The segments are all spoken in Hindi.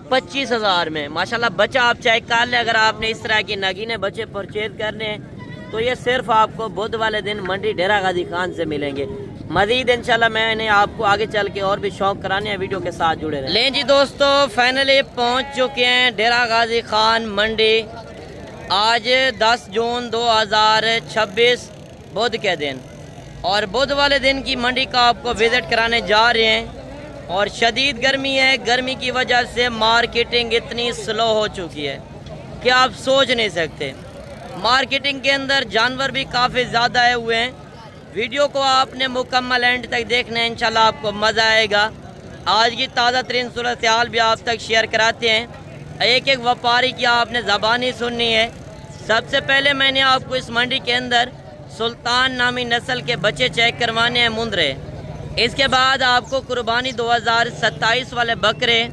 25,000 में माशाल्लाह। बच्चा आप चेक कर लें, अगर आपने इस तरह की नगीने बच्चे परचेज करने हैं तो ये सिर्फ आपको बुध वाले दिन मंडी डेरा गाजी खान से मिलेंगे। मजीद इंशाल्लाह मैंने आपको आगे चल के और भी शौक कराने हैं, वीडियो के साथ जुड़े रहें। लें जी दोस्तों, फाइनली पहुंच चुके हैं डेरा गाजी खान मंडी। आज 10 जून 2026 बुध के दिन, और बुध वाले दिन की मंडी का आपको विजिट कराने जा रहे हैं। और शदीद गर्मी है, गर्मी की वजह से मार्केटिंग इतनी स्लो हो चुकी है कि आप सोच नहीं सकते। मार्केटिंग के अंदर जानवर भी काफ़ी ज़्यादा आए हुए हैं। वीडियो को आपने मुकम्मल एंड तक देखना है, इंशाल्लाह आपको मज़ा आएगा। आज की ताज़ा तरीन सूरत हाल भी आप तक शेयर कराते हैं। एक एक व्यापारी की आपने ज़बानी सुननी है। सबसे पहले मैंने आपको इस मंडी के अंदर सुल्तान नामी नस्ल के बच्चे चेक करवाने हैं, मुंदरे। इसके बाद आपको कुर्बानी 2027 वाले बकरे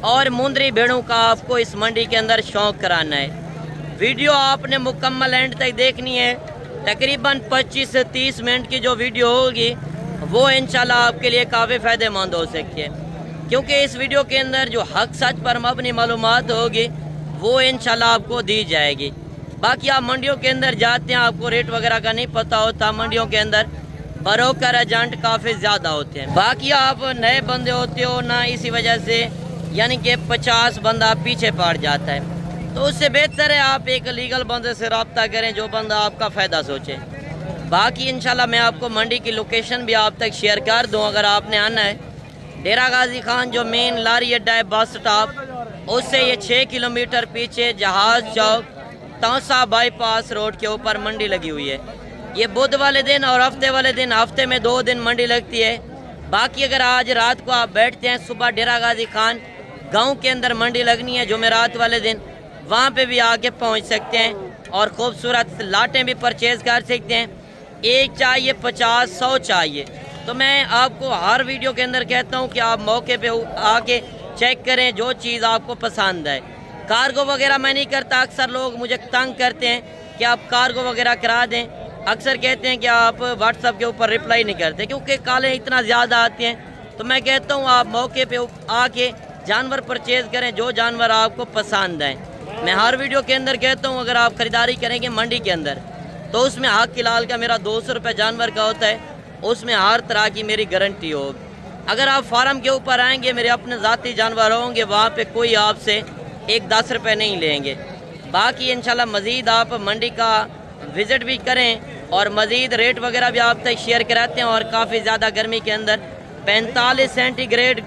और मुंदरी भेड़ों का आपको इस मंडी के अंदर शौक कराना है। वीडियो आपने मुकम्मल एंड तक देखनी है। तकरीबन 25 से 30 मिनट की जो वीडियो होगी वो इंशाल्लाह आपके लिए काफ़ी फ़ायदेमंद हो सकती है, क्योंकि इस वीडियो के अंदर जो हक सच पर मबनी मालूमात होगी वो इंशाल्लाह आपको दी जाएगी। बाकी आप मंडियों के अंदर जाते हैं, आपको रेट वगैरह का नहीं पता होता। मंडियों के अंदर ब्रोकर एजेंट काफ़ी ज़्यादा होते हैं। बाकी आप नए बंदे होते हो ना, इसी वजह से यानी कि 50 बंदा पीछे पड़ जाता है। तो उससे बेहतर है आप एक लीगल बंदे से रब्ता करें, जो बंदा आपका फ़ायदा सोचे। बाकी इंशाल्लाह मैं आपको मंडी की लोकेशन भी आप तक शेयर कर दूँ। अगर आपने आना है, डेरा गाजी खान जो मेन लारी अड्डा है बस स्टॉप, उससे ये 6 किलोमीटर पीछे जहाज़ चौक तौसा बाईपास रोड के ऊपर मंडी लगी हुई है। ये बुध वाले दिन और हफ्ते वाले दिन, हफ्ते में 2 दिन मंडी लगती है। बाकी अगर आज रात को आप बैठते हैं, सुबह डेरा गाजी खान गांव के अंदर मंडी लगनी है जुमेरात वाले दिन, वहाँ पे भी आके पहुँच सकते हैं और खूबसूरत लाटें भी परचेज कर सकते हैं। एक चाहिए 50, 100 चाहिए। तो मैं आपको हर वीडियो के अंदर कहता हूँ कि आप मौके पे आके चेक करें, जो चीज़ आपको पसंद है। कार्गो वगैरह मैं नहीं करता। अक्सर लोग मुझे तंग करते हैं कि आप कार्गो वगैरह करा दें। अक्सर कहते हैं कि आप व्हाट्सएप के ऊपर रिप्लाई नहीं करते, क्योंकि कालें इतना ज़्यादा आती हैं। तो मैं कहता हूँ आप मौके पे आके जानवर परचेज़ करें, जो जानवर आपको पसंद है। मैं हर वीडियो के अंदर कहता हूँ, अगर आप ख़रीदारी करेंगे मंडी के अंदर तो उसमें हक लाल का मेरा 200 रुपये जानवर का होता है, उसमें हर तरह की मेरी गारंटी होगी। अगर आप फार्म के ऊपर आएंगे, मेरे अपने ज़ाती जानवर होंगे, वहाँ पे कोई आपसे 10 रुपये नहीं लेंगे। बाकी इंशाल्लाह मज़ीद आप मंडी का विज़िट भी करें और मज़ीद रेट वगैरह भी आप तक शेयर कराते हैं। और काफ़ी ज़्यादा गर्मी के अंदर 45 सेंटीग्रेड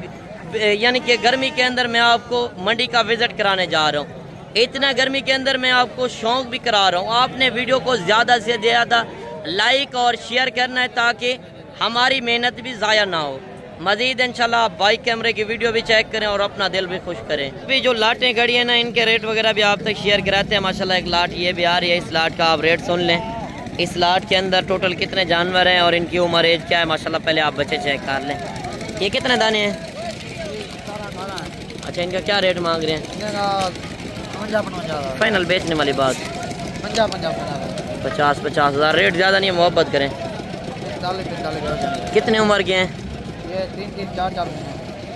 यानी कि गर्मी के अंदर मैं आपको मंडी का विज़िट कराने जा रहा हूँ। इतना गर्मी के अंदर मैं आपको शौक भी करा रहा हूँ। आपने वीडियो को ज़्यादा से ज़्यादा लाइक और शेयर करना है, ताकि हमारी मेहनत भी ज़ाया ना हो। मज़ीद इंशाल्लाह आप बाइक कैमरे की वीडियो भी चेक करें और अपना दिल भी खुश करें। अभी जो लाटें खड़ी हैं ना, इनके रेट वगैरह भी आप तक शेयर कराते हैं। माशाल्लाह एक लाट ये भी आ रही है, इस लाट का आप रेट सुन लें। इस लाट के अंदर टोटल कितने जानवर हैं और इनकी उम्र एज क्या है। माशाल्लाह पहले आप बच्चे चेक कर लें। ये कितने दाने हैं? अच्छा, इनका क्या रेट मांग रहे हैं? फाइनल बेचने वाली बात 50-50 हज़ार। रेट ज़्यादा नहीं है, मोहब्बत करें। 45 कितने उम्र के हैं?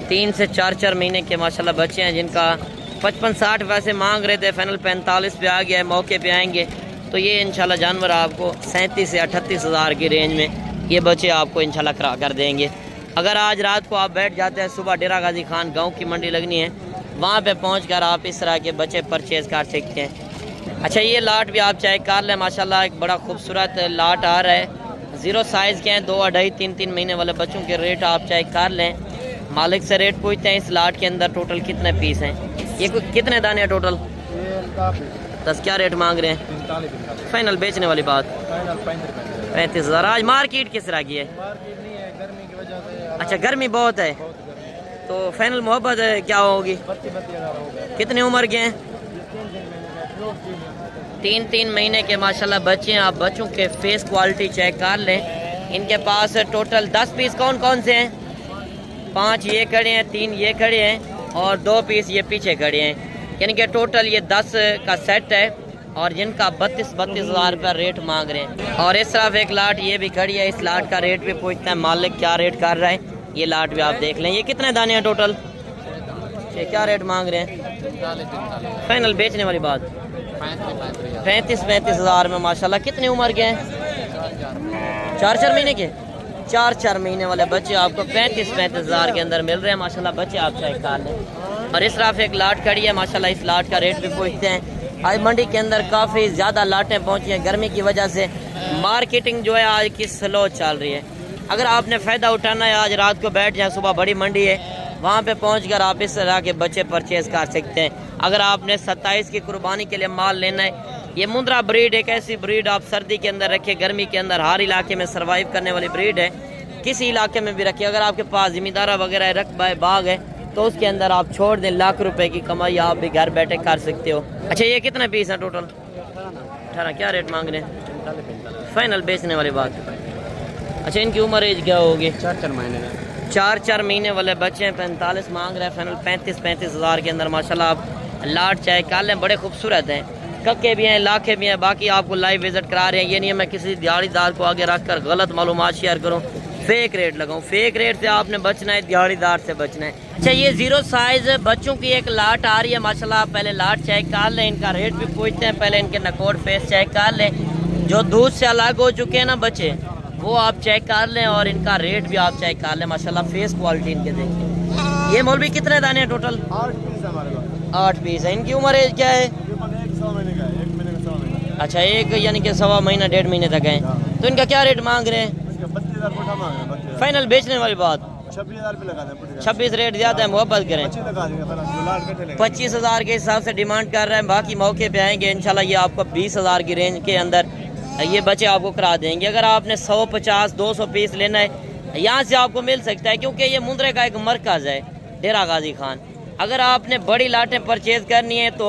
3 से 4 महीने के माशाल्लाह बच्चे हैं, जिनका 55-60 वैसे मांग रहे थे, फाइनल 45 पे आ गया है। मौके पे आएंगे तो ये इंशाल्लाह जानवर आपको 37 से 38 हज़ार की रेंज में ये बच्चे आपको इंशाल्लाह करा कर देंगे। अगर आज रात को आप बैठ जाते हैं, सुबह डेरा गाजी खान गाँव की मंडी लगनी है, वहाँ पे पहुँचकर आप इस तरह के बच्चे परचेज़ कर सकते हैं। अच्छा, ये लाट भी आप चेक कर लें। माशाल्लाह एक बड़ा खूबसूरत लाट आ रहा है। 0 साइज़ के हैं, 2, 2.5, 3 महीने वाले बच्चों के रेट आप चेक कर लें। मालिक से रेट पूछते हैं इस लाट के अंदर टोटल कितने पीस हैं। ये कितने दाने हैं टोटल? 10। क्या रेट मांग रहे हैं? फाइनल बेचने वाली बात 35 हज़ार। आज मार्केट किस तरह की है? अच्छा, गर्मी बहुत है, तो फाइनल मोहब्बत क्या होगी? कितने उम्र के हैं? 3 महीने के माशाल्लाह बच्चे हैं। आप बच्चों के फेस क्वालिटी चेक कर लें। इनके पास टोटल 10 पीस कौन कौन से हैं? 5 ये खड़े हैं, 3 ये खड़े हैं और 2 पीस ये पीछे खड़े हैं। यानी कि टोटल ये 10 का सेट है, और जिनका 32 हज़ार रुपया रेट मांग रहे हैं। और इस तरफ एक लाट ये भी खड़ी है। इस लाट का रेट भी पूछते हैं मालिक क्या रेट कर रहा है। ये लाट भी आप देख लें। ये कितने दाने हैं टोटल? ठीक, क्या रेट मांग रहे हैं? फाइनल बेचने वाली बात 35 हज़ार में माशाल्लाह। कितनी उम्र के हैं? 4 महीने के। 4 महीने वाले बच्चे आपको 35 हज़ार के अंदर मिल रहे हैं माशाल्लाह। बच्चे आप चेक कर लें। और इस तरफ एक लाट खड़ी है माशाल्लाह। इस लाट का रेट भी पूछते हैं। आज मंडी के अंदर काफ़ी ज़्यादा लाटें पहुँची हैं। गर्मी की वजह से मार्केटिंग जो है आज की स्लो चल रही है। अगर आपने फ़ायदा उठाना है आज रात को बैठ जाए, सुबह बड़ी मंडी है, वहाँ पे पहुँचकर आप इस तरह के बच्चे परचेज कर सकते हैं। अगर आपने 27 की कुर्बानी के लिए माल लेना है, ये मुंद्रा ब्रीड एक ऐसी ब्रीड आप सर्दी के अंदर रखें, गर्मी के अंदर हर इलाके में सर्वाइव करने वाली ब्रीड है। किसी इलाके में भी रखिए। अगर आपके पास ज़मींदारा वगैरह रकबा है, बाग है, तो उसके अंदर आप छोड़ दें, लाख रुपए की कमाई आप भी घर बैठे कर सकते हो। अच्छा, ये कितना पीस है टोटल? 18। क्या रेट मांग रहे हैं? फाइनल बेचने वाली बात। अच्छा, इनकी उम्र एज क्या होगी? 4 महीने। 4 महीने वाले बच्चे हैं। 45 मांग रहे हैं। फाइनल 35 हज़ार के अंदर माशाल्लाह। आप लाट चाहे काले बड़े खूबसूरत हैं, कक्के भी हैं, लाखे भी हैं। बाकी आपको लाइव विजिट करा रहे हैं। ये नहीं है मैं किसी दिहाड़ीदार को आगे रख कर गलत मालूमात शेयर करूँ, फेक रेट लगाऊं। फेक रेट से आपने बचना है, दिहाड़ीदार से बचना है। अच्छा, ये 0 साइज बच्चों की एक लाट आ रही है माशाल्लाह। पहले लाट चेक कर लें, इनका रेट भी पूछते हैं। पहले इनके नकोड फेस चेक कर लें। जो दूध से अलग हो चुके हैं ना बच्चे, वो आप चेक कर लें। और इनका रेट भी आप चेक कर लें माशाल्लाह। फेस क्वालिटी इनके देखिए। ये मौलवी कितने दाने हैं टोटल? 8 पीस है। इनकी उम्र एज क्या है? अच्छा, एक यानी कि 1.25 महीना 1.5 महीने तक है। तो इनका क्या रेट मांग रहे हैं? फाइनल बेचने वाली बात 26 रेट ज्यादा है, मोहब्बत करें। 25 हज़ार के हिसाब से डिमांड कर रहे हैं। बाकी मौके पे आएंगे इंशाल्लाह। ये आपको 20 हज़ार की रेंज के अंदर ये बच्चे आपको करा देंगे। अगर आपने 150-200 पीस लेना है, यहाँ से आपको मिल सकता है, क्योंकि ये मुंद्रे का एक मरकज़ है, डेरा गाजी खान। अगर आपने बड़ी लाटें परचेज करनी है तो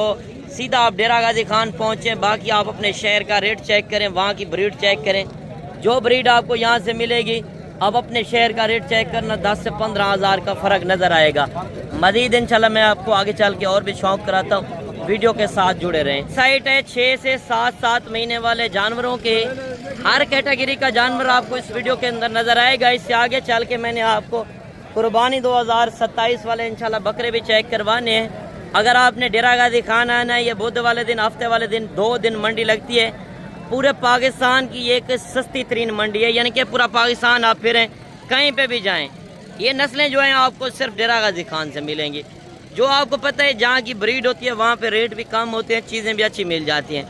सीधा आप डेरा गाजी खान पहुँचें। बाकी आप अपने शहर का रेट चेक करें, वहाँ की ब्रीड चेक करें। जो ब्रीड आपको यहाँ से मिलेगी, अब अपने शहर का रेट चेक करना, 10 से 15 हज़ार का फ़र्क नज़र आएगा। मज़ीद इंशाल्लाह मैं आपको आगे चल के और भी शौक कराता हूँ। वीडियो के साथ जुड़े रहें। साइट है 6 से 7 महीने वाले जानवरों के, हर कैटेगरी का जानवर आपको इस वीडियो के अंदर नज़र आएगा। इससे आगे चल के मैंने आपको कुर्बानी 2027 वाले इंशाल्लाह बकरे भी चेक करवाने हैं। अगर आपने डेरा गाजी खान आना है, ये बुध वाले दिन, हफ्ते वाले दिन 2 दिन मंडी लगती है। पूरे पाकिस्तान की एक सस्ती तरीन मंडी है, यानी कि पूरा पाकिस्तान आप फिरें, कहीं पे भी जाएं, ये नस्लें जो हैं आपको सिर्फ डेरा गाजी खान से मिलेंगी। जो आपको पता है जहाँ की ब्रीड होती है वहाँ पे रेट भी कम होते हैं, चीज़ें भी अच्छी मिल जाती हैं।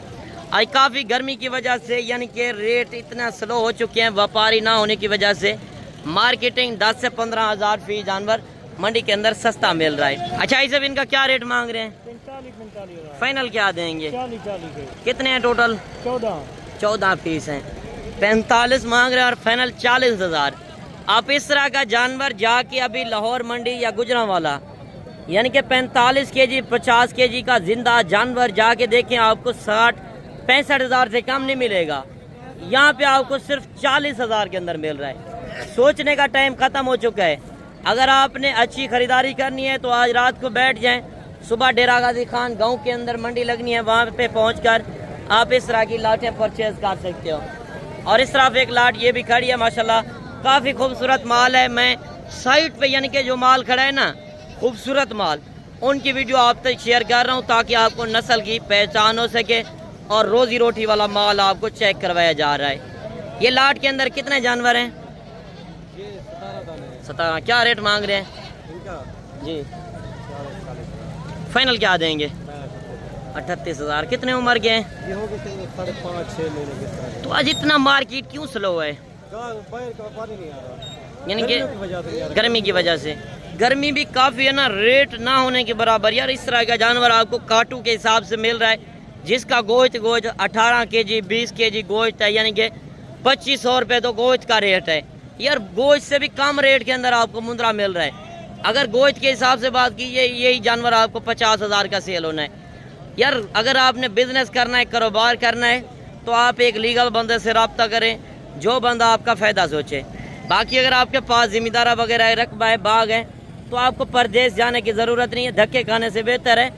आज काफ़ी गर्मी की वजह से यानी कि रेट इतना स्लो हो चुके हैं, व्यापारी ना होने की वजह से मार्केटिंग 10 से 15 हज़ार फी जानवर मंडी के अंदर सस्ता मिल रहा है। अच्छा, इस सब इनका क्या रेट मांग रहे हैं? 45 फाइनल क्या देंगे? 40 कितने हैं टोटल? 14 पीस हैं। 45 मांग रहे हैं और फाइनल 40 हज़ार। आप इस तरह का जानवर जाके अभी लाहौर मंडी या गुजरांवाला यानी कि 45 kg 50 kg का जिंदा जानवर जाके देखें, आपको 60-65 हज़ार से कम नहीं मिलेगा। यहाँ पे आपको सिर्फ 40 हज़ार के अंदर मिल रहा है। सोचने का टाइम ख़त्म हो चुका है। अगर आपने अच्छी खरीदारी करनी है तो आज रात को बैठ जाएं, सुबह डेरा गाजी खान गांव के अंदर मंडी लगनी है, वहाँ पे पहुंचकर आप इस तरह की लाटें परचेज कर सकते हो। और इस तरफ एक लाट ये भी खड़ी है माशाल्लाह, काफ़ी खूबसूरत माल है। मैं साइट पे यानी कि जो माल खड़ा है ना, खूबसूरत माल, उनकी वीडियो आप तक शेयर कर रहा हूँ ताकि आपको नस्ल की पहचान हो सके और रोज़ी रोटी वाला माल आपको चेक करवाया जा रहा है। ये लाट के अंदर कितने जानवर हैं? 17। क्या रेट मांग रहे हैं जी? फाइनल क्या देंगे? 38 हज़ार। कितने उम्र के हैं? 5-6 महीने। तो आज इतना मार्केट क्यों स्लो है? यानी कि गर्मी की वजह से। गर्मी भी काफ़ी है ना, रेट ना होने के बराबर। यार इस तरह का जानवर आपको काटू के हिसाब से मिल रहा है, जिसका गोश्त 18 kg 20 kg गोश्त है, यानी कि 2500 रुपये तो गोश्त का रेट है। यार गोश्त से भी कम रेट के अंदर आपको मुंद्रा मिल रहा है। अगर गोश्त के हिसाब से बात की, यही जानवर आपको 50 हज़ार का सेल होना है। यार अगर आपने बिजनेस करना है, कारोबार करना है, तो आप एक लीगल बंदे से रब्ता करें, जो बंदा आपका फ़ायदा सोचे। बाकी अगर आपके पास ज़मींदारा वगैरह है, रकबा है, बाग है, तो आपको परदेश जाने की ज़रूरत नहीं है। धक्के खाने से बेहतर है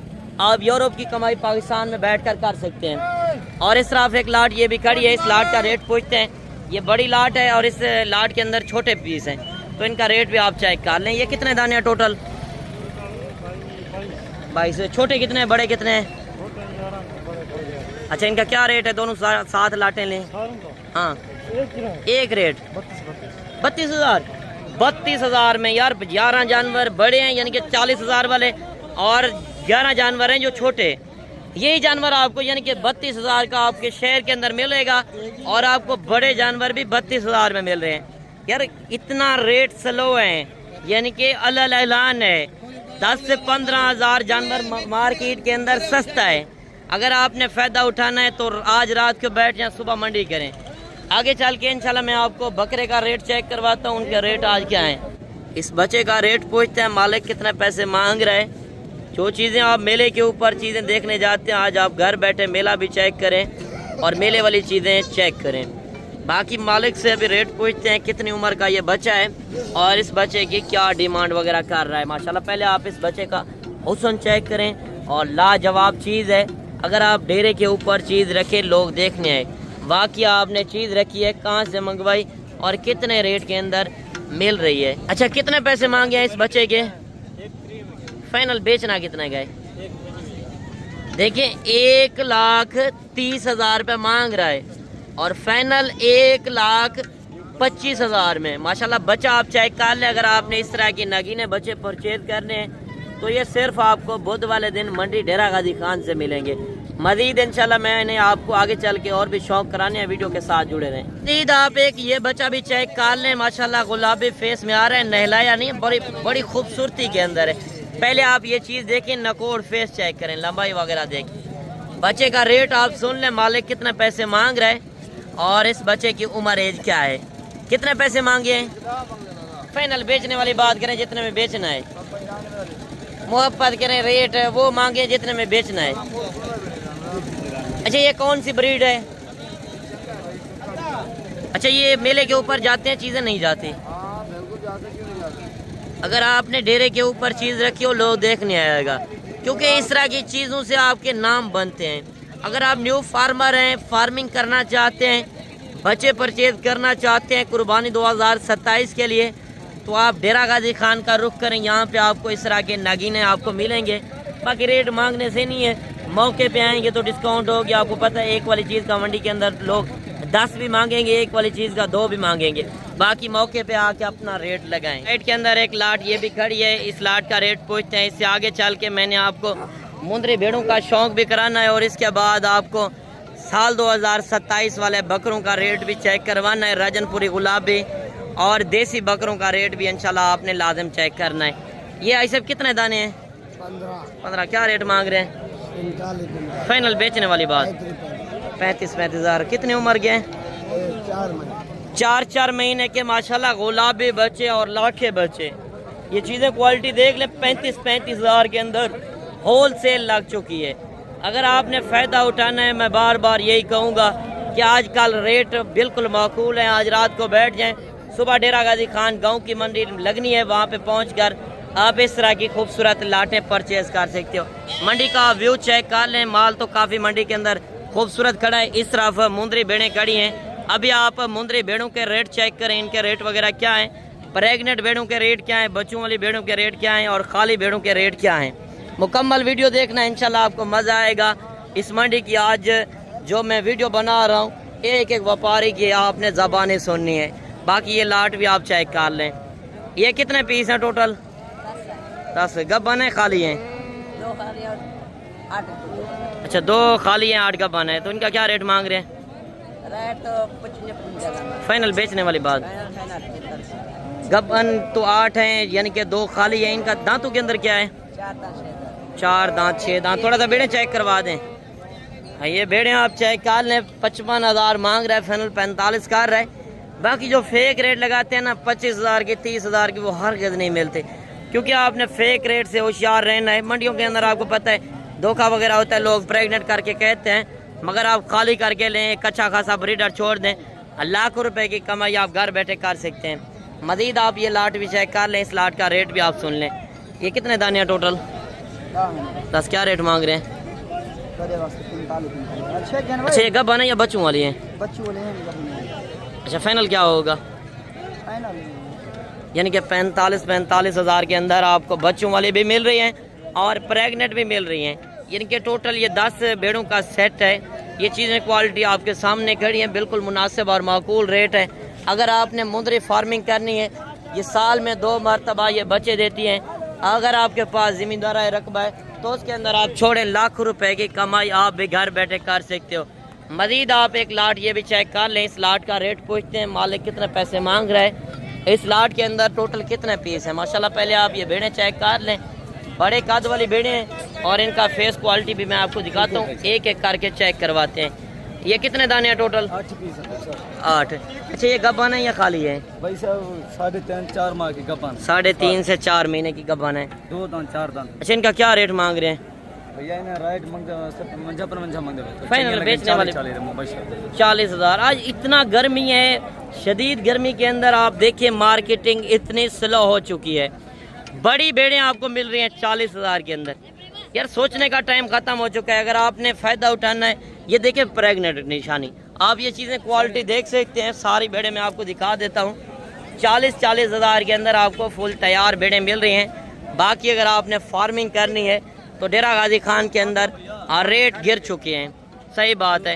आप यूरोप की कमाई पाकिस्तान में बैठकर कर सकते हैं। और इस तरफ एक लाट ये भी खड़ी है। इस लाट का रेट पूछते हैं। ये बड़ी लाट है और इस लाट के अंदर छोटे पीस हैं, तो इनका रेट भी आप चेक कर लें। ये कितने दाने हैं टोटल? 22 छोटे कितने हैं, बड़े कितने हैं? अच्छा, इनका क्या रेट है? दोनों साथ लाटें लें। हाँ, एक रेट 32,000। 32,000 में यार 11 जानवर बड़े हैं, यानी कि 40,000 वाले, और 11 जानवर हैं जो छोटे। यही जानवर आपको यानी कि 32,000 का आपके शहर के अंदर मिलेगा, और आपको बड़े जानवर भी 32,000 में मिल रहे हैं। यार इतना रेट स्लो है, यानी कि अल ऐलान है 10 से 15,000 जानवर मार्केट के अंदर सस्ता है। अगर आपने फ़ायदा उठाना है तो आज रात को बैठ जाए, सुबह मंडी करें। आगे चल के इंशाल्लाह मैं आपको बकरे का रेट चेक करवाता हूँ, उनके रेट आज क्या हैं। इस बच्चे का रेट पूछते हैं मालिक कितने पैसे मांग रहा है। जो चीज़ें आप मेले के ऊपर चीज़ें देखने जाते हैं, आज आप घर बैठे मेला भी चेक करें और मेले वाली चीज़ें चेक करें। बाकी मालिक से अभी रेट पूछते हैं कितनी उम्र का ये बच्चा है और इस बच्चे की क्या डिमांड वगैरह कर रहा है। माशाल्लाह पहले आप इस बच्चे का हुस्न चेक करें, और लाजवाब चीज़ है। अगर आप डेरे के ऊपर चीज़ रखे, लोग देखने आए, वाकई आपने चीज़ रखी है, कहाँ से मंगवाई और कितने रेट के अंदर मिल रही है। अच्छा, कितने पैसे मांगे हैं इस बच्चे के? फाइनल बेचना कितना गए? देखिए 1,30,000 रुपये मांग रहा है और फाइनल 1,25,000 में। माशाल्लाह बच्चा आप चेक कर लें। अगर आपने इस तरह की नगीने बच्चे परचेज करने हैं तो ये सिर्फ आपको बुध वाले दिन मंडी डेरा गाजी खान से मिलेंगे। मजीद इंशाल्लाह मैं इन्हें आपको आगे चल के और भी शौक कराने हैं, वीडियो के साथ जुड़े रहें। मजीद आप एक ये बच्चा भी चेक कर लें, माशाल्लाह गुलाबी फेस में आ रहा है, नहलाया नहीं, बड़ी खूबसूरती के अंदर है। पहले आप ये चीज़ देखें, नकोड़ फेस चेक करें, लंबाई वगैरह देखें। बच्चे का रेट आप सुन लें, मालिक कितने पैसे मांग रहे हैं और इस बच्चे की उम्र एज क्या है, कितने पैसे मांगे हैं। फाइनल बेचने वाली बात करें, जितने में बेचना है। मोहब्बत करें, रेट वो मांगे जितने में बेचना है। अच्छा, ये कौन सी ब्रीड है? अच्छा, ये मेले के ऊपर जाते हैं, चीज़ें नहीं जाती? अगर आपने डेरे के ऊपर चीज़ रखी हो, लोग देखने आएगा, क्योंकि इस तरह की चीज़ों से आपके नाम बनते हैं। अगर आप न्यू फार्मर हैं, फार्मिंग करना चाहते हैं, बच्चे परचेज करना चाहते हैं कुर्बानी 2027 के लिए, तो आप डेरा गाजी खान का रुख करें। यहाँ पे आपको इस तरह के नागिने आपको मिलेंगे। बाकी रेट मांगने से नहीं है, मौके पे आएंगे तो डिस्काउंट होगी। आपको पता है एक वाली चीज़ का मंडी के अंदर लोग 10 भी मांगेंगे, एक वाली चीज़ का 2 भी मांगेंगे। बाकी मौके पे आके अपना रेट लगाएं। रेट के अंदर एक लाट ये भी खड़ी है, इस लाट का रेट पूछते हैं। इससे आगे चल के मैंने आपको मुंदरी भेड़ों का शौक भी कराना है और इसके बाद आपको साल 2027 वाले बकरों का रेट भी चेक करवाना है। रजनपुरी गुलाबी और देसी बकरों का रेट भी इंशाल्लाह आपने लाजम चेक करना है। ये ऐसे कितने दाने हैं? 15। क्या रेट मांग रहे हैं? फाइनल बेचने वाली बात 35,000। कितनी उम्र के हैं? 4 महीने के माशाल्लाह गुलाबी बच्चे और लाखे बच्चे। ये चीज़ें क्वालिटी देख ले, 35,000 के अंदर होल सेल लग चुकी है। अगर आपने फ़ायदा उठाना है, मैं बार बार यही कहूँगा कि आजकल रेट बिल्कुल माकूल है। आज रात को बैठ जाएं, सुबह डेरा गाजी खान गांव की मंडी लगनी है, वहाँ पे पहुंचकर आप इस तरह की खूबसूरत लाटें परचेज कर सकते हो। मंडी का व्यू चेक कर लें, माल तो काफ़ी मंडी के अंदर खूबसूरत खड़ा है। इस तरफ मुंदरी भेड़ें खड़ी हैं। अभी आप मुंदरी भेड़ों के रेट चेक करें, इनके रेट वगैरह क्या हैं, प्रेगनेंट भेड़ों के रेट क्या हैं, बच्चों वाली भेड़ों के रेट क्या हैं और खाली भेड़ों के रेट क्या हैं। मुकम्मल वीडियो देखना, इंशाल्लाह आपको मज़ा आएगा। इस मंडी की आज जो मैं वीडियो बना रहा हूँ, एक एक व्यापारी की आपने ज़बानें सुननी है। बाकी ये लाट भी आप चेक कर लें। ये कितने पीस हैं टोटल? 10 गब्बन है, खाली हैं? 2 खाली और 8। अच्छा, 2 खाली हैं, 8 गब्बन है। तो इनका क्या रेट मांग रहे हैं? रेट तो 55। फाइनल बेचने वाली बात। गब्बन तो 8 हैं, यानी कि 2 खाली हैं। इनका दांतों के अंदर क्या है? 4 दांत 6 दांत। थोड़ा सा भेड़ें चेक करवा दें। हाँ, ये भेड़ें आप चेक कर लें। 55,000 मांग रहा है, फाइनल 45 कर रहा है। बाकी जो फेक रेट लगाते हैं ना 25,000 के 30,000 के, वो हर गज नहीं मिलते, क्योंकि आपने फेक रेट से होशियार रहना है। मंडियों के अंदर आपको पता है धोखा वगैरह होता है, लोग प्रेग्नेंट करके कहते हैं, मगर आप खाली करके लें, एक अच्छा खासा ब्रीडर छोड़ दें, लाखों रुपए की कमाई आप घर बैठे कर सकते हैं। मजीद आप ये लाट भी चेक कर लें, इस लाट का रेट भी आप सुन लें। ये कितने दाने हैं टोटल? 10। क्या रेट मांग रहे हैं? अच्छा, ये गब्बन है या बच्चों वाली हैं? अच्छा, फाइनल क्या होगा? यानी कि 45,000 के अंदर आपको बच्चों वाले भी मिल रही हैं और प्रेग्नेंट भी मिल रही हैं। इनके टोटल ये 10 भेड़ों का सेट है। ये चीज़ें क्वालिटी आपके सामने खड़ी हैं, बिल्कुल मुनासिब और माकूल रेट है। अगर आपने मुंदरी फार्मिंग करनी है, ये साल में 2 मरतबा ये बच्चे देती हैं। अगर आपके पास ज़मींदार रकबा है तो उसके अंदर आप छोड़ें लाखों रुपए की कमाई आप भी घर बैठे कर सकते हो। मजीद आप एक लाट ये भी चेक कर लें। इस लाट का रेट पूछते हैं, मालिक कितने पैसे मांग रहा है, इस लाट के अंदर टोटल कितने पीस है। माशाल्लाह पहले आप ये भेड़ें चेक कर लें, बड़े कद वाली भेड़ें हैं और इनका फेस क्वालिटी भी मैं आपको दिखाता हूँ। एक एक करके चेक करवाते हैं। ये कितने दाने हैं टोटल? 8 पीस है सर। 8। अच्छा, ये गब्बान है या खाली है? भाई साहब 3.5-4 माह की गब्बान। 3.5 से 4 महीने की गब्बान है। 2 दान 4 दान। अच्छा, इनका क्या रेट मांग रहे हैं भैया? इन्हें राइट मंजा पर मंजा मांग दे। फाइनल बेचने वाले 40,000। आज इतना गर्मी है, शदीद गर्मी के अंदर आप देखिए मार्केटिंग इतनी स्लो हो चुकी है। बड़ी भेड़ें आपको मिल रही हैं 40,000 के अंदर। यार सोचने का टाइम खत्म हो चुका है। अगर आपने फ़ायदा उठाना है, ये देखिए प्रेग्नेंट निशानी, आप ये चीज़ें क्वालिटी देख सकते हैं। सारी भेड़ें मैं आपको दिखा देता हूँ। 40,000 के अंदर आपको फुल तैयार भेड़ें मिल रही हैं। बाकी अगर आपने फार्मिंग करनी है तो डेरा गाजी खान के अंदर रेट गिर चुके हैं। सही बात है,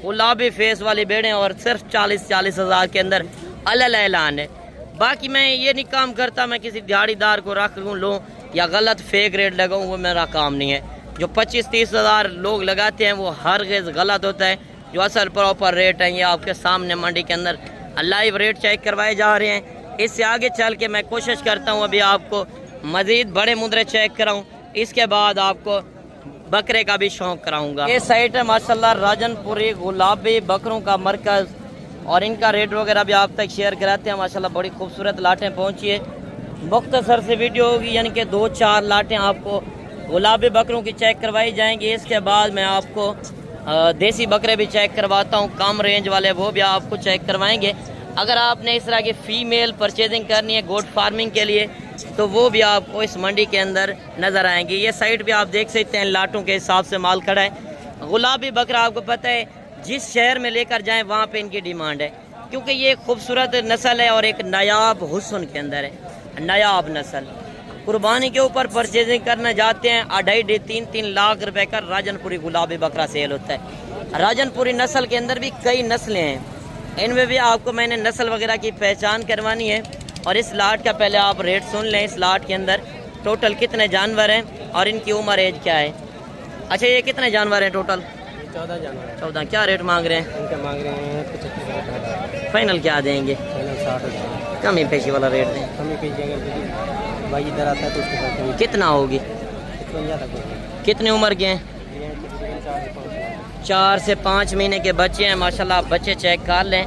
गुलाबी फेस वाली भेड़ें और सिर्फ 40,000 के अंदर अलग ऐलान है। बाकी मैं ये नहीं काम करता मैं किसी दिहाड़ीदार को रख लूँ या गलत फेक रेट लगाऊँ, वो मेरा काम नहीं है। जो 25-30,000 लोग लगाते हैं वो हर गलत होता है। जो असल प्रॉपर रेट है ये आपके सामने मंडी के अंदर लाइव रेट चेक करवाए जा रहे हैं। इससे आगे चल के मैं कोशिश करता हूँ अभी आपको मज़ीद बड़े मुद्रे चेक कराऊँ, इसके बाद आपको बकरे का भी शौक़ कराऊँगा। ये साइट है माशाल्लाह राजनपुरी गुलाबी बकरों का मरकज़, और इनका रेट वगैरह भी आप तक शेयर कराते हैं। माशाल्लाह बड़ी खूबसूरत लाटें पहुँची है। मुख्तसर से वीडियो होगी, यानी कि 2-4 लाटें आपको गुलाबी बकरों की चेक करवाई जाएंगी। इसके बाद मैं आपको देसी बकरे भी चेक करवाता हूँ, कम रेंज वाले वो भी आपको चेक करवाएंगे। अगर आपने इस तरह की फ़ीमेल परचेजिंग करनी है गोट फार्मिंग के लिए तो वो भी आपको इस मंडी के अंदर नज़र आएंगी। ये साइट भी आप देख सकते हैं, लाटों के हिसाब से माल खड़ा है। गुलाबी बकरा आपको पता है जिस शहर में लेकर जाएं वहाँ पे इनकी डिमांड है, क्योंकि ये खूबसूरत नस्ल है और एक नायाब हुस्न के अंदर है, नायाब नस्ल। कुर्बानी के ऊपर परचेजिंग करना जाते हैं 2.5-3 लाख रुपए का राजनपुरी गुलाबी बकरा सेल होता है। राजनपुरी नस्ल के अंदर भी कई नस्लें हैं, इनमें भी आपको मैंने नस्ल वगैरह की पहचान करवानी है। और इस लाट का पहले आप रेट सुन लें। इस लाट के अंदर टोटल कितने जानवर हैं और इनकी उम्र एज क्या है। अच्छा, ये कितने जानवर हैं टोटल? 14 जानवर। 14। क्या रेट मांग रहे हैं? इनके मांग रहे हैं 75,000। फाइनल क्या देंगे? फाइनल 60,000। कमी पेशी वाला रेट दें। कमी पेशी अगर भाई इधर आता है तो उसके साथ कितना होगी? 55 तक होगी। कितने उम्र के हैं? 4 से 5 महीने के बच्चे हैं। माशाल्लाह आप बच्चे चेक कर लें।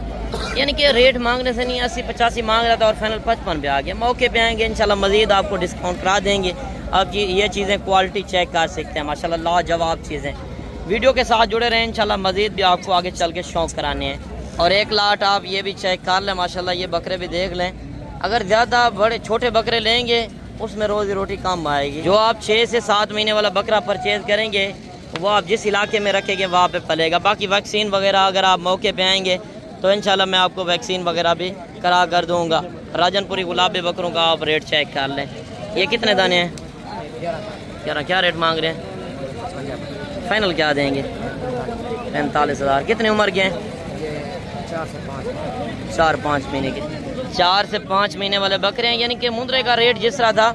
यानी कि रेट मांगने से नहीं 80-85 मांग रहा था और फाइनल 55 पे आ गया। मौके पे आएंगे इंशाल्लाह मज़ीद आपको डिस्काउंट करा देंगे। आप ये चीज़ें क्वालिटी चेक कर सकते हैं। माशाल्लाह लाजवाब चीज़ें। वीडियो के साथ जुड़े रहें, इंशाल्लाह मज़ीद भी आपको आगे चल के शौक़ कराने हैं। और एक लाट आप ये भी चेक कर लें। माशाल्लाह ये बकरे भी देख लें। अगर ज़्यादा बड़े छोटे बकरे लेंगे उसमें रोज़ी रोटी कम आएगी। जो आप 6 से 7 महीने वाला बकरा परचेज़ करेंगे वो आप जिस इलाके में रखेंगे वहाँ पे पलेगा। बाकी वैक्सीन वगैरह अगर आप मौके पे आएंगे तो इंशाल्लाह मैं आपको वैक्सीन वगैरह भी करा कर दूँगा। राजनपुरी गुलाबी बकरों का आप रेट चेक कर लें। ये कितने दाने हैं? 11। क्या रेट मांग रहे हैं? फाइनल क्या देंगे? 45,000। कितने उम्र के हैं? 4-5 महीने के। 4 से 5 महीने वाले बकरे हैं। यानी कि मुंद्रे का रेट जिस तरह था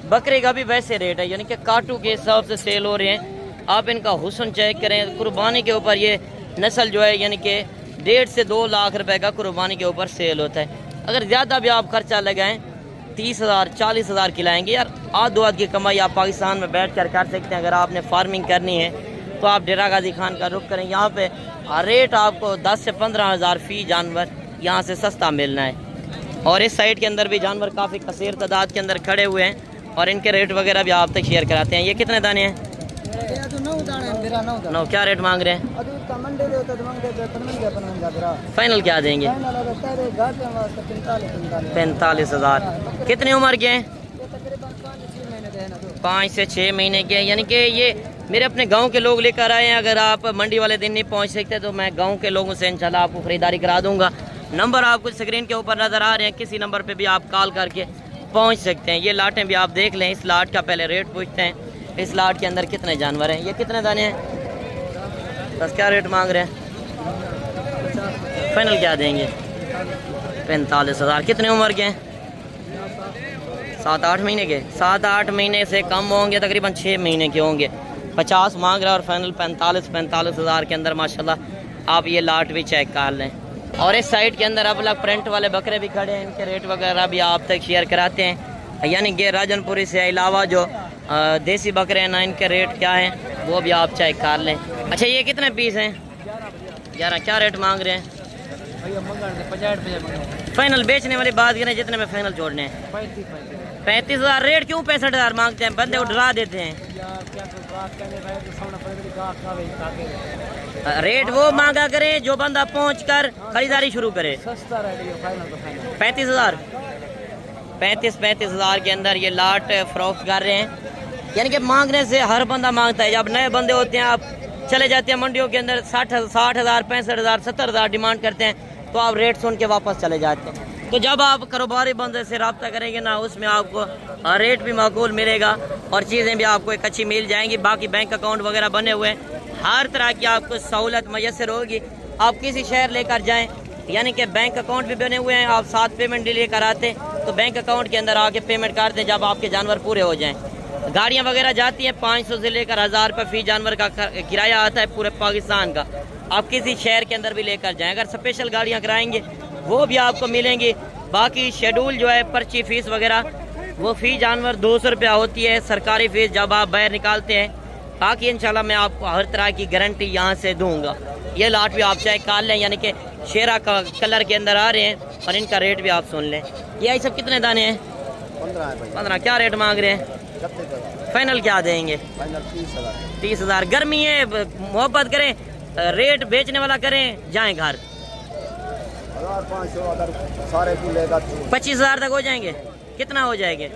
बकरे का भी वैसे रेट है, यानी कि काटू के हिसाब से सेल हो रहे हैं। आप इनका हुस्न चेक करें। कुर्बानी के ऊपर ये नस्ल जो है यानी कि 1.5 से 2 लाख रुपए का कुर्बानी के ऊपर सेल होता है। अगर ज़्यादा भी आप खर्चा लगाएं 30,000-40,000 खिलाएंगे यार, आध की कमाई आप पाकिस्तान में बैठ कर सकते हैं। अगर आपने फार्मिंग करनी है तो आप डेरा गाजी खान का रुख करें। यहाँ पे रेट आपको 10 से 15,000 फ़ी जानवर यहाँ से सस्ता मिलना है। और इस साइड के अंदर भी जानवर काफ़ी कसीर तादाद के अंदर खड़े हुए हैं और इनके रेट वगैरह भी आप तक शेयर कराते हैं। ये कितने दाने हैं? 9। क्या रेट मांग रहे हैं? फाइनल क्या देंगे? 45,000। कितनी उम्र के हैं? 5 से 6 महीने के। यानी कि ये मेरे अपने गांव के लोग लेकर आए हैं। अगर आप मंडी वाले दिन नहीं पहुंच सकते तो मैं गांव के लोगों से इंशाल्लाह आपको ख़रीदारी करा दूंगा। नंबर आपको स्क्रीन के ऊपर नज़र आ रहे हैं, किसी नंबर पे भी आप कॉल करके पहुंच सकते हैं। ये लाटें भी आप देख लें। इस लाट का पहले रेट पूछते हैं। इस लाट के अंदर कितने जानवर हैं? ये कितने दाने हैं? बस क्या रेट मांग रहे हैं? फाइनल क्या देंगे? 45,000। कितने उम्र के हैं? 7-8 महीने के। 7-8 महीने से कम होंगे, तकरीबन 6 महीने के होंगे। 50 मांग रहा है और फाइनल 45,000 के अंदर माशाल्लाह आप ये लाट भी चेक कर लें। और इस साइड के अंदर अब अलग प्रिंट वाले बकरे भी खड़े हैं, इनके रेट वगैरह भी आप तक शेयर कराते हैं। यानी कि राजनपुरी से अलावा जो देसी बकरे हैं ना, इनके रेट क्या हैं वो भी आप चेक कर लें। अच्छा, ये कितने पीस हैं? 11। क्या रेट मांग रहे हैं? फाइनल बेचने वाली बात करें, जितने में फाइनल छोड़ने हैं? 35,000। रेट क्यों 65,000 मांगते हैं? बंदे को डरा देते हैं। रेट वो मांगा करे जो बंदा पहुंचकर खरीदारी शुरू करे। 35,000। 35,000 के अंदर ये लाट फरोख्त कर रहे हैं। यानी कि मांगने से हर बंदा मांगता है। जब नए बंदे होते हैं, आप चले जाते हैं मंडियों के अंदर 60,000, 65,000, 70,000 डिमांड करते हैं, तो आप रेट सुन के वापस चले जाते हैं। तो जब आप कारोबारी बंदे से रब्ता करेंगे ना, उसमें आपको रेट भी माकूल मिलेगा और चीज़ें भी आपको एक अच्छी मिल जाएंगी। बाकी बैंक अकाउंट वगैरह बने हुए हैं, हर तरह की आपको सहूलत मैसर होगी। आप किसी शहर लेकर जाएं, यानी कि बैंक अकाउंट भी बने हुए हैं, आप साथ पेमेंट लेकर आते तो बैंक अकाउंट के अंदर आके पेमेंट कर दें जब आपके जानवर पूरे हो जाएं। गाड़ियां वगैरह जाती हैं, 500 से लेकर 1000 रुपये फी जानवर का किराया आता है पूरे पाकिस्तान का। आप किसी शहर के अंदर भी लेकर जाएं, अगर स्पेशल गाड़ियां कराएंगे वो भी आपको मिलेंगी। बाकी शेड्यूल जो है, पर्ची फीस वगैरह, वो फ़ी जानवर 200 रुपया होती है सरकारी फ़ीस जब आप बाहर निकालते हैं। बाकी इंशाल्लाह मैं आपको हर तरह की गारंटी यहाँ से दूंगा। ये लाट भी आप चेक कर लें, यानी कि शेरा का कलर के अंदर आ रहे हैं और इनका रेट भी आप सुन लें। ये सब कितने दाने हैं? 15। क्या रेट मांग रहे हैं? फाइनल क्या देंगे? 30,000। गर्मी है, मोहब्बत करें, रेट बेचने वाला करें, जाएं घर। 25,000 तक हो जाएंगे? कितना हो जाएंगे?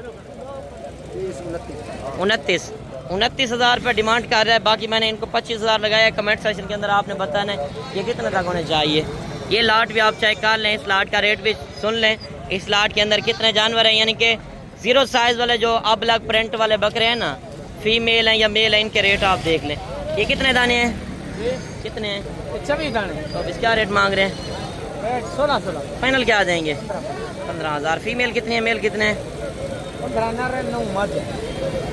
29,000 रुपये डिमांड कर रहा है। बाकी मैंने इनको 25,000 लगाया। कमेंट सेक्शन के अंदर आपने बताना है ये कितने तक होने चाहिए। ये लाट भी आप चेक कर लें, इस लाट का रेट भी सुन लें। इस लाट के अंदर कितने जानवर हैं, यानी कि 0 साइज़ वाले जो अब अलग प्रिंट वाले बकरे हैं ना, फीमेल हैं या मेल हैं, इनके रेट आप देख लें। ये कितने दाने हैं? कितने हैं? 26 दाने। तो इस क्या रेट मांग रहे हैं? 16,000। फाइनल क्या देंगे? 15,000। फीमेल कितनी है, मेल कितने हैं?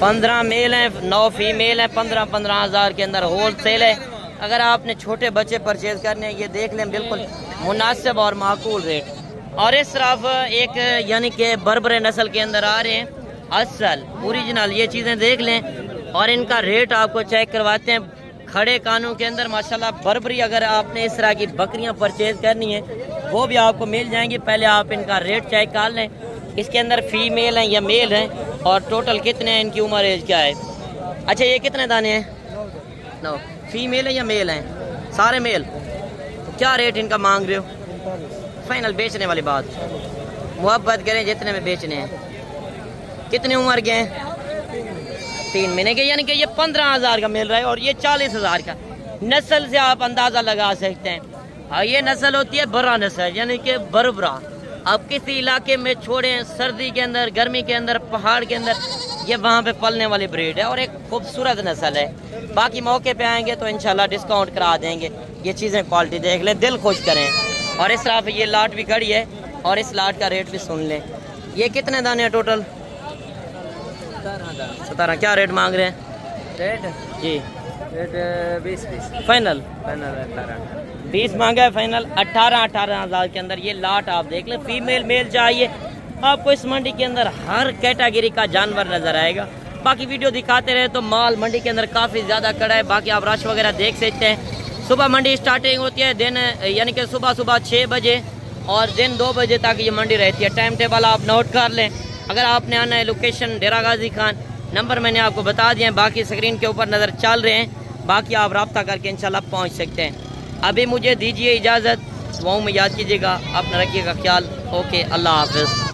15 मेल हैं, 9 फीमेल हैं। 15,000 के अंदर होल सेल है। अगर आपने छोटे बच्चे परचेज करने हैं, ये देख लें, बिल्कुल मुनासिब और माकूल रेट। और इस तरफ एक यानी कि बर्बरे नस्ल के अंदर आ रहे हैं, असल ओरिजिनल, ये चीज़ें देख लें और इनका रेट आपको चेक करवाते हैं। खड़े कानों के अंदर माशाल्लाह बर्बरी, अगर आपने इस तरह की बकरियां परचेज करनी है वो भी आपको मिल जाएंगी। पहले आप इनका रेट चेक कर लें, इसके अंदर फीमेल हैं या मेल हैं और टोटल कितने हैं, इनकी उम्र एज क्या है। अच्छा, ये कितने दाने हैं? 9। फीमेल है या मेल हैं? सारे मेल। तो क्या रेट इनका मांग रहे हो? फाइनल बेचने वाली बात, मोहब्बत करें जितने में बेचने हैं। कितने उम्र के हैं? 3 महीने के, यानी कि ये 15,000 का मिल रहा है और ये 40,000 का। नस्ल से आप अंदाज़ा लगा सकते हैं। हाँ, ये नस्ल होती है बड़ा नस्ल, यानी कि बरबरा। आप किसी इलाके में छोड़ें, सर्दी के अंदर, गर्मी के अंदर, पहाड़ के अंदर, ये वहाँ पे पलने वाली ब्रीड है और एक खूबसूरत नस्ल है। बाकी मौके पे आएंगे तो इंशाल्लाह डिस्काउंट करा देंगे। ये चीज़ें क्वालिटी देख लें, दिल खुश करें। और इस तरह ये लाट भी खड़ी है और इस लाट का रेट भी सुन लें। ये कितने दाने हैं टोटल? 17। क्या रेट मांग रहे हैं? रेट जी रेट 20। फाइनल 20 मांगा है, फाइनल 18,000 के अंदर ये लाट आप देख लें। फीमेल मेल चाहिए आपको, इस मंडी के अंदर हर कैटेगरी का जानवर नजर आएगा। बाकी वीडियो दिखाते रहे तो माल मंडी के अंदर काफ़ी ज़्यादा खड़ा है। बाकी आप रश वगैरह देख सकते हैं। सुबह मंडी स्टार्टिंग होती है दिन, यानी कि सुबह 6 बजे और दिन 2 बजे तक ये मंडी रहती है। टाइम टेबल आप नोट कर लें। अगर आपने आना है, लोकेशन डेरा गाजी खान, नंबर मैंने आपको बता दिए हैं, बाकी स्क्रीन के ऊपर नज़र चल रहे हैं। बाकी आप रब्ता करके इंशाल्लाह पहुंच सकते हैं। अभी मुझे दीजिए इजाज़त, दुआओं में याद कीजिएगा, अपना रखिएगा ख्याल। ओके, अल्लाह हाफ़िज़।